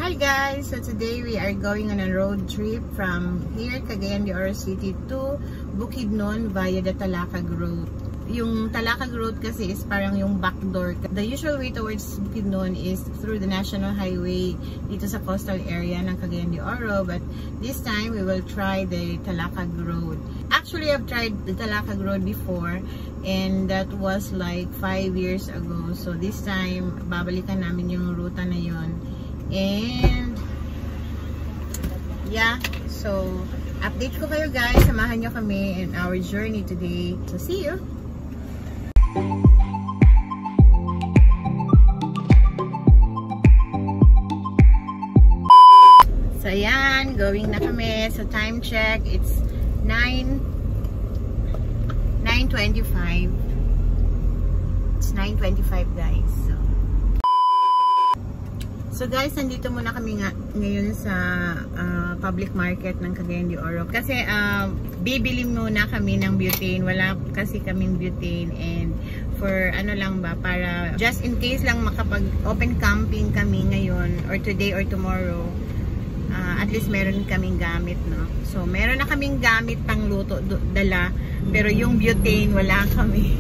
Hi guys! So today we are going on a road trip from here, Cagayan de Oro City to Bukidnon via the Talakag Road. Yung Talakag Road kasi is parang yung backdoor. The usual way towards Bukidnon is through the National Highway dito sa coastal area ng Cagayan de Oro. But this time we will try the Talakag Road. Actually, I've tried the Talakag Road before and that was like 5 years ago. So this time, babalikan namin yung ruta na yun. And yeah, so update ko kayo guys, samahan nyo kami in our journey today. So see you! So yan, going na kami. So time check, it's 9:25. It's 9:25 guys. So guys, nandito muna kami ngayon sa public market ng Cagayan de Oro. Kasi bibili muna kami ng butane. Wala kasi kaming butane. And for ano lang ba, para just in case lang makapag open camping kami ngayon or today or tomorrow, at least meron kaming gamit, no? So meron na kaming gamit pang luto dala. Pero yung butane wala kami.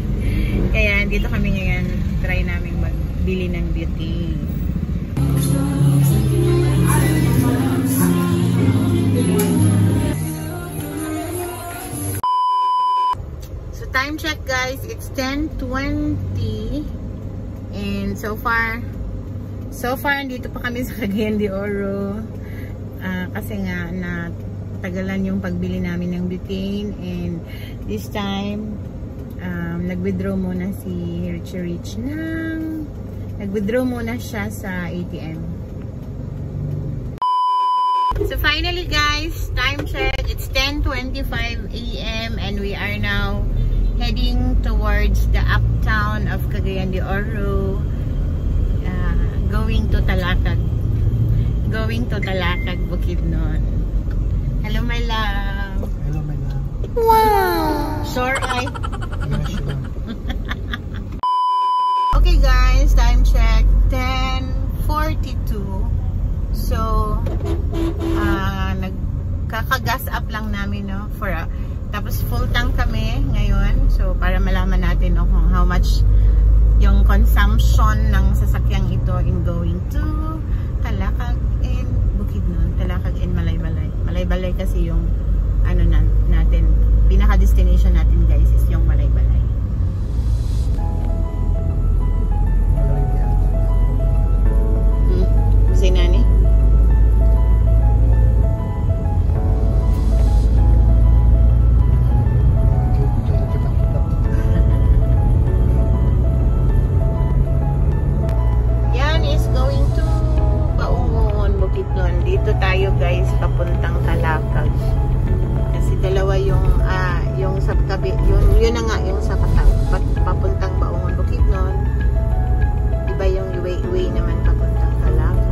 Kaya dito kami ngayon, try namin magbili ng butane. So time check guys, it's 10:20 and so far andito pa kami sa Cagayan de Oro kasi nga natagalan yung pagbili namin ng butane. And this time nag-withdraw muna si Rich nag-withdraw muna siya sa ATM. So finally guys, time check, it's 10:25 AM and we are now heading towards the uptown of Cagayan de Oro, going to Talakag, Bukidnon. Hello my love. Hello my love. Wow! Sure eye. Okay guys, time check 10:42. So nagkaka-gas up lang namin, no, for tapos full tank kami ngayon. So para malaman natin, no, kung how much yung consumption ng sasakyang ito in going to Talakag and Bukidnon. Talakag and Malaybalay. Malaybalay kasi yung ano natin, pinaka destination natin guys is yung Malaybalay. Si nani? Yan is going to Baungon, Bukidnon. Dito tayo guys, papuntang Talakag. Kasi dalawa yung sa tabi, yun na nga yung sa papuntang Baungon, Bukidnon. Iba yung way naman papuntang Talakag.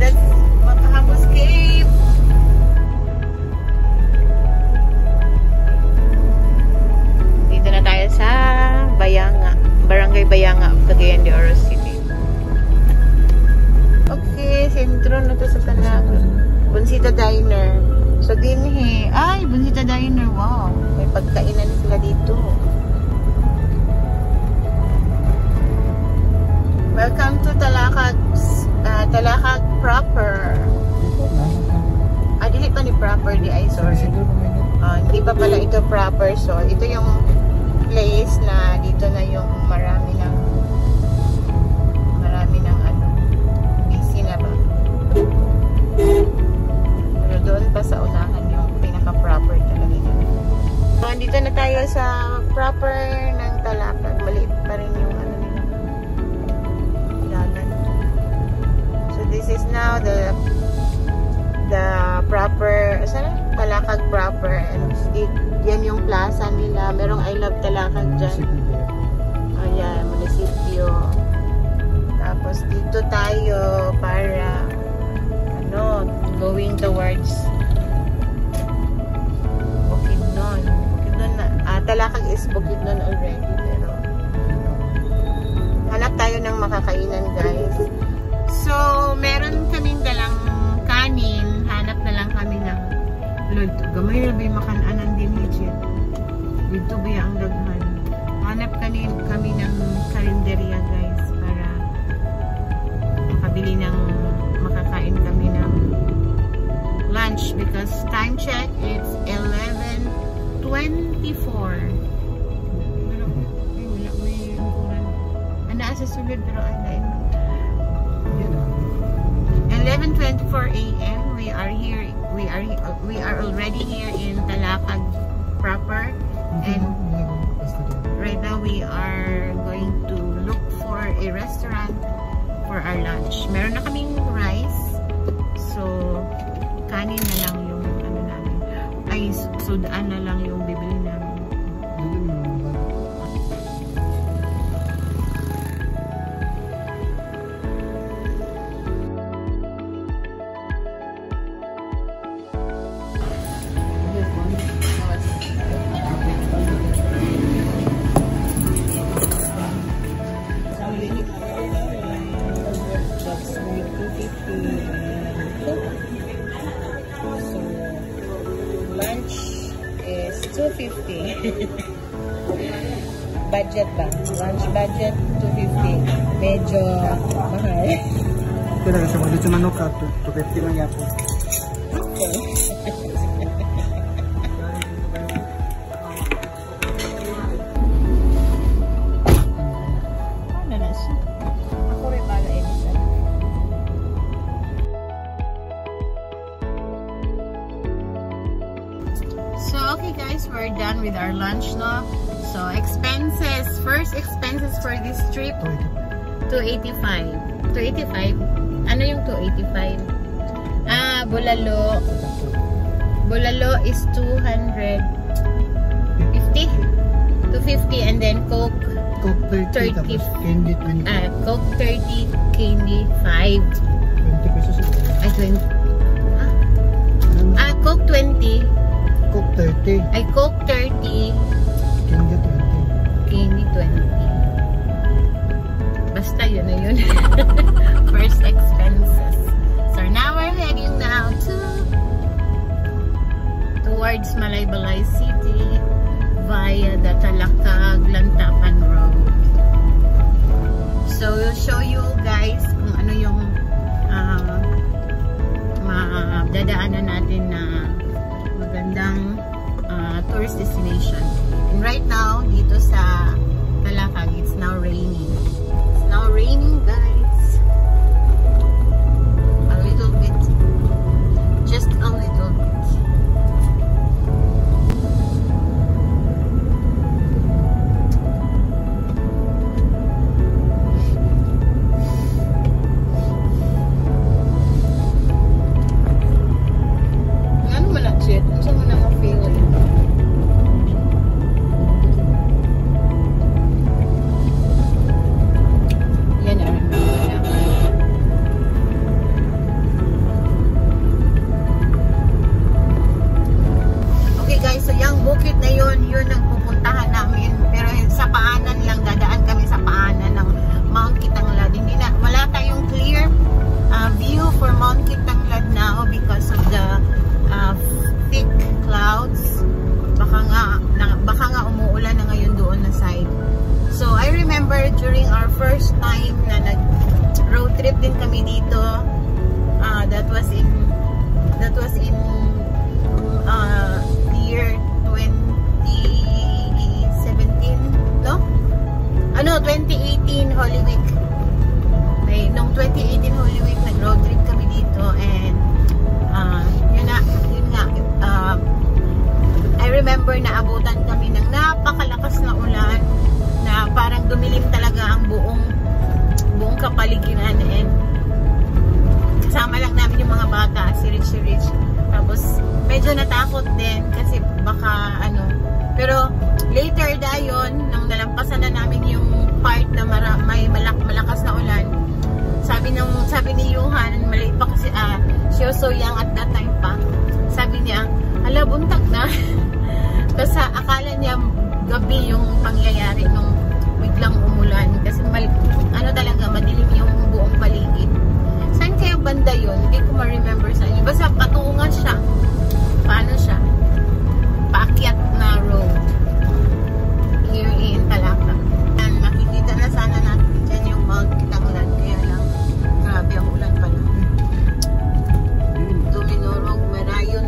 That's Matahabos Cave. Dito na tayo sa Bayanga, Barangay Bayanga of Cagayan de Oro City. Okay, sentro na to sa Talakag. Bunsita Diner. So dinhi, ay Bunsita Diner, wow. May pagkainan sila dito. Welcome to Talakag proper. Dili pa ni proper di ay, sorry. Hindi pa pala ito proper. So ito yung place na dito na yung marami ng ano, busy na ba. Pero doon pa sa unahan yung pinaka proper talaga yun. So dito na tayo sa proper ng Talakag. Maliit pa rin yung ano nila, dalan. So this is now the proper, Talakag proper, and yan yung plaza nila. Merong I Love Talakag dyan. Oh yeah, munisipyo. Tapos dito tayo para going towards Bukidnon. Talakag is Bukidnon already, pero hanap tayo ng makakainan guys. So check, it's 11:24. Pero, ay, wala ko yung kuran. Ana sa sulod, pero ay, 11:24 a.m. We are here. We are already here in Talakag proper, and right now we are going to look for a restaurant for our lunch. Meron na kaming rice, so kanin na lang yung ano namin. Ay, sudan na lang yung bibili namin. Budget ba? Lunch budget, 250. Medyo mahal. Kaya kasi mo dito manok ka, 250 lang yapo. Okay. Ano na siya? Ako rin pala editan. So, okay guys, we're done with our lunch now. So, expenses. First expenses for this trip, 285. 285? Ano yung 285? Ah, bulalo. Bulalo is 250. 250 and then Coke. Coke 30. Candy 20. Coke 30, candy 5. 20 pesos. Ay, 20. Coke 20. Coke 30. Ay, Coke 30. Candy 20. Candy 20. Basta yun na yun. First expenses. So now we're heading now towards Malaybalay City via the Talakag-Lantapan Road. So we'll show you guys kung ano yung dadaanan natin na magandang tourist destination. And right now, dito sa Talakag, it's now raining. It's now raining, guys. A little bit. Just a little bit. Ano man na, Chit? Saan mo na ma-feel? Bukid na yun ang pupuntahan namin, pero sa paanan lang, dadaan kami sa paanan ng Mount Kitanglad. Hindi na, wala tayong clear view for Mount Kitanglad now because of the thick clouds. Baka nga umuulan na ngayon doon na side. So I remember during our first time na nag-road trip din kami dito, that was in year 2017, no? 2018 Holy Week. Nung 2018 Holy Week, nag-road trip kami dito, and yun nga, I remember na abutan kami ng napakalakas na ulan na parang dumilim talaga ang buong kapaligiran, and kasama lang namin yung mga bata, si Rich. Tapos medyo natakot din kasi baka pero later dayon nung nalampasan na namin yung part na may malakas na ulan, sabi ni Johan, maliit pa kasi she was so young at that time pa, sabi niya, hala, buntag na. Tapos akala niya gabi yung pangyayari nung biglang umulan kasi talaga madilim yung buong paligid. Saan kaya banda yun? Hindi ko ma-remember sa inyo. Basta patungan siya. Paano siya? Paakyat na road. Here in Talakag. And makikita na sana natin dyan yung Mount Kitanglad. Kaya lang, grabe ang ulan pala. Duminurog, marayon.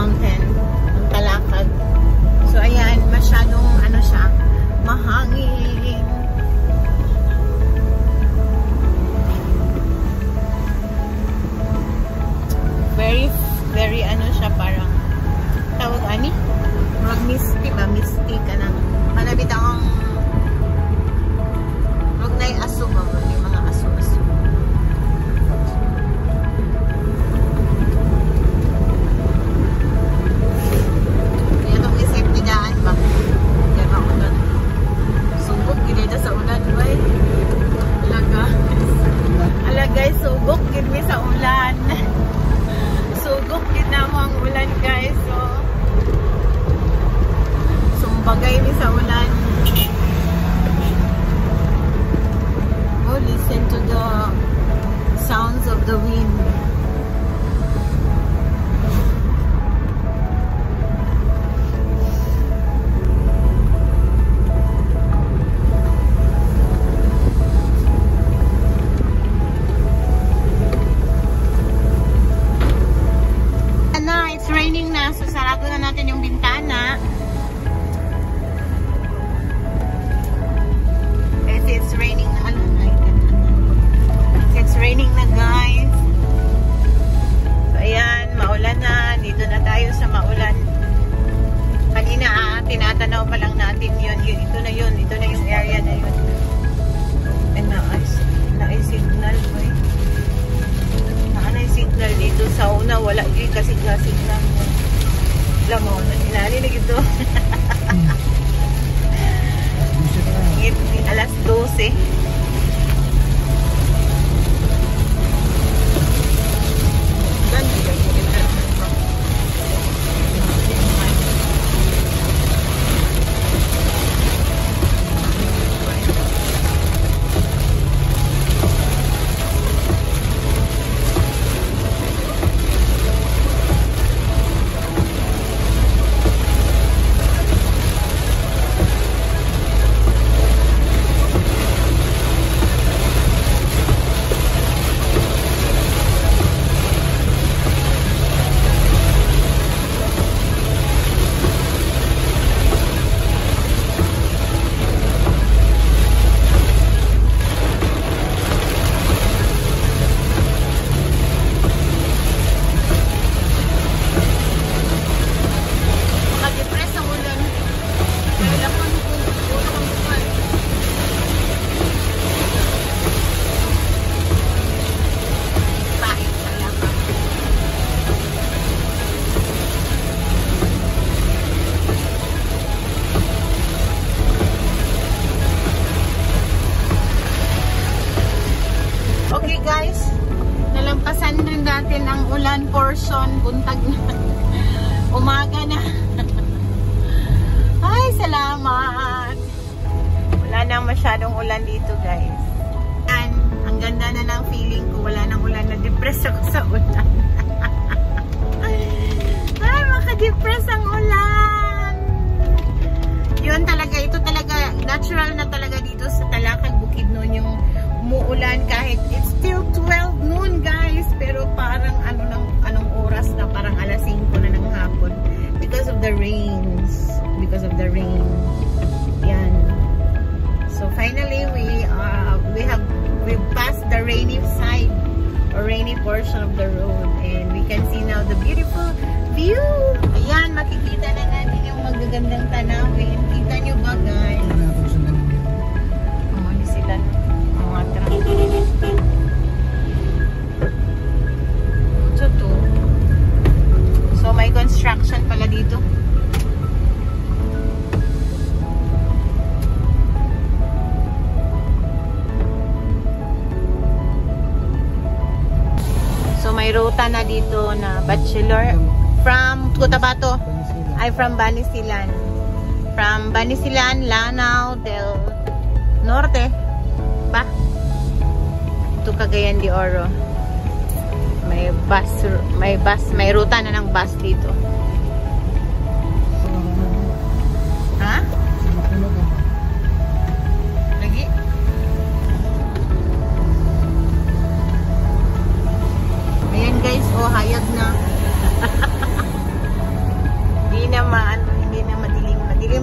mountain, ang Talakag. So ayan, masyadong ano siya, mahangin. Very ano siya, parang tawag ani? Misty ba? Misty ka na. Malabit akong wag na yung aso ba? Yung mga aso-aso. Itong isip ni daan ba? Yan ako doon. Sugok, ginita sa ulan. Ay, alagay, sugok, ginmi sa ulan. Sugok, ginamang ulan guys. So, sumbagay ni sa ulan. Oh, listen to the sounds of the wind. It's raining na, so sarado na natin yung bintana. Kasi it's raining na, it's raining na guys. So ayan, maulan na. Dito na tayo sa maulan. Kanina tinatanaw pa lang natin yun. Ito na yun, ito na yung area na yun. And na-signal ko eh. Signal dito sa una, wala yun kasi signal mo. Alam mo, inalinig ito. Alas 12. Ulan portion, buntag na. Umaga na. Ay, salamat. Wala nang masyadong ulan dito, guys. And, ang ganda na ng feeling ko. Wala nang ulan. Na-depress ako sa ulan. Ay, maka-depress ang ulan. Yun talaga, ito talaga, natural na talaga dito sa Talakag, Bukidnon, yung umuulan kahit it's still 12 noon guys, pero parang anong oras na, parang alas 5 na ng hapon because of the rains, yan. So finally we've passed the rainy side or rainy portion of the road and we can see now the beautiful view. Ayan, makikita na natin yung magagandang tanawin. Kita nyo ba guys? Ni sila mga truck. So may construction pala dito. So may ruta na dito na bachelor from Cotabato. Ay, from Banisilan. From Banisilan, Lanao del Norte. Ba? Ito Cagayan de Oro. May ruta na ng bus dito. Ha? Lagi? Ayan guys, oh hayag na.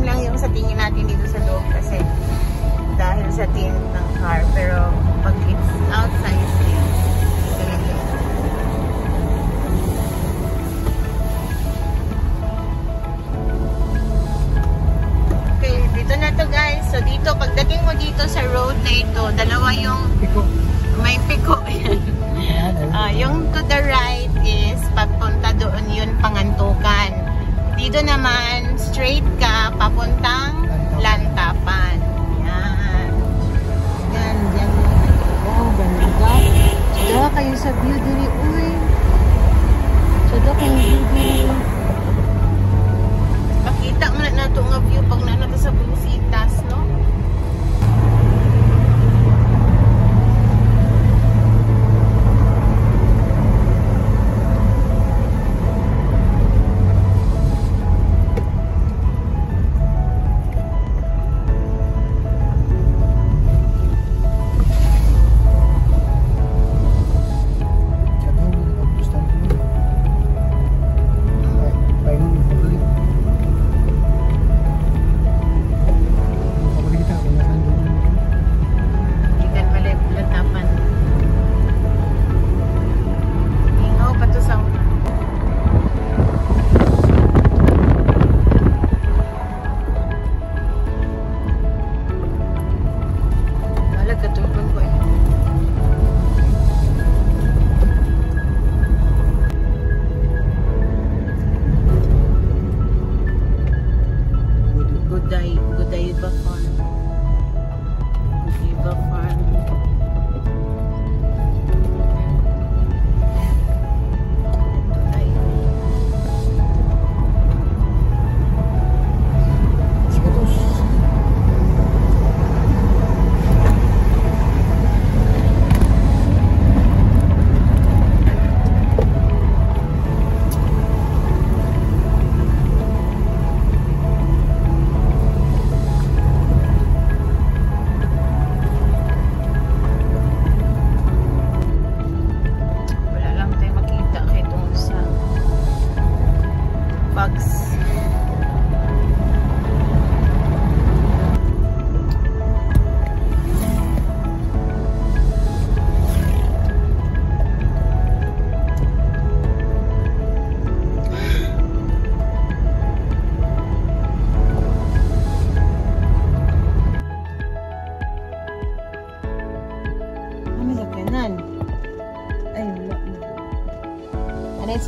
lang yung sa tingin natin dito sa loob kasi dahil sa tint ng car. Pero pag it's outside, okay, dito na to guys. So dito, pagdating mo dito sa road na ito, dalawa yung may piko yan. Yung to the right is papunta doon yun, Pangantukan. Dito naman, straight ka, papuntang Lantapan. Yan. Yan, yan. Oh, ganda. Sada kayo sa view diri. Uy. Sada kayo view diri. Pakita mo na ito nga view pag nanata sa Busitas, no?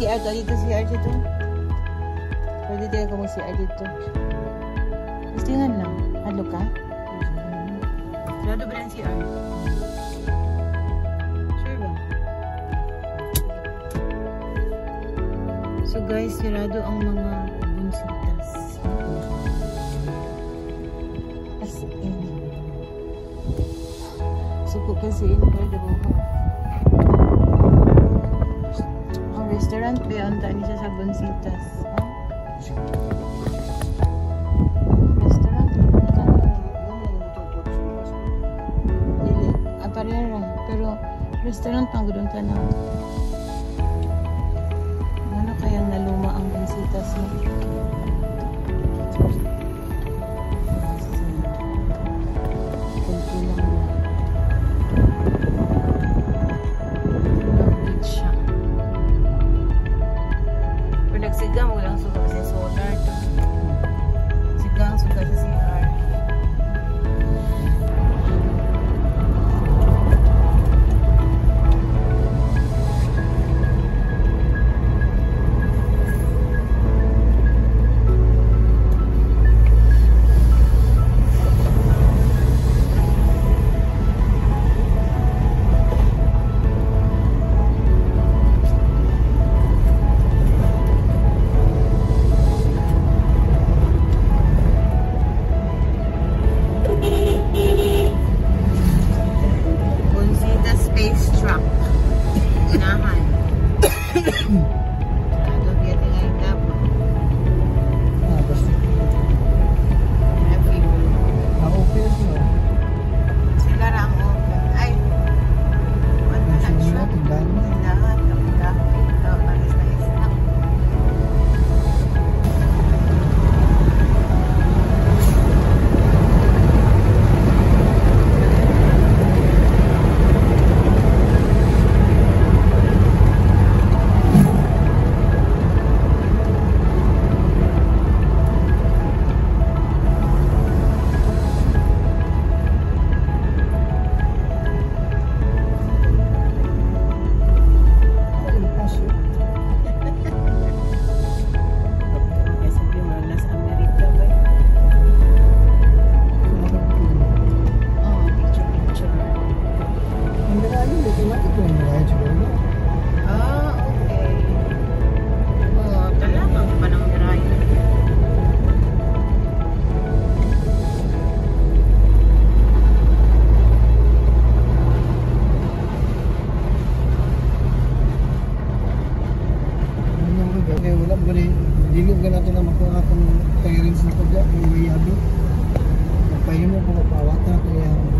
CR to dito, CR dito. Pwede tayo kung mag-CR dito. Gusto lang. Halo ka? Sarado ba ng CR? Sure ba? So guys, sarado ang mga bunsitas. As in. Suko kasi in for the buha. Restaurant ba yun? Tani siya sa Bonsitas. Restaurant? Dili. Parera. Pero restaurant pang gudong tanaw. Ano kayang naluma ang Bonsitas mo? Sigang walang suka kasi solar to. Sigang suka sa CR. dili ka natin na makuha akong clearance na ko dyan, yung may yabi. Magpahimo ko, mapawat na ito yung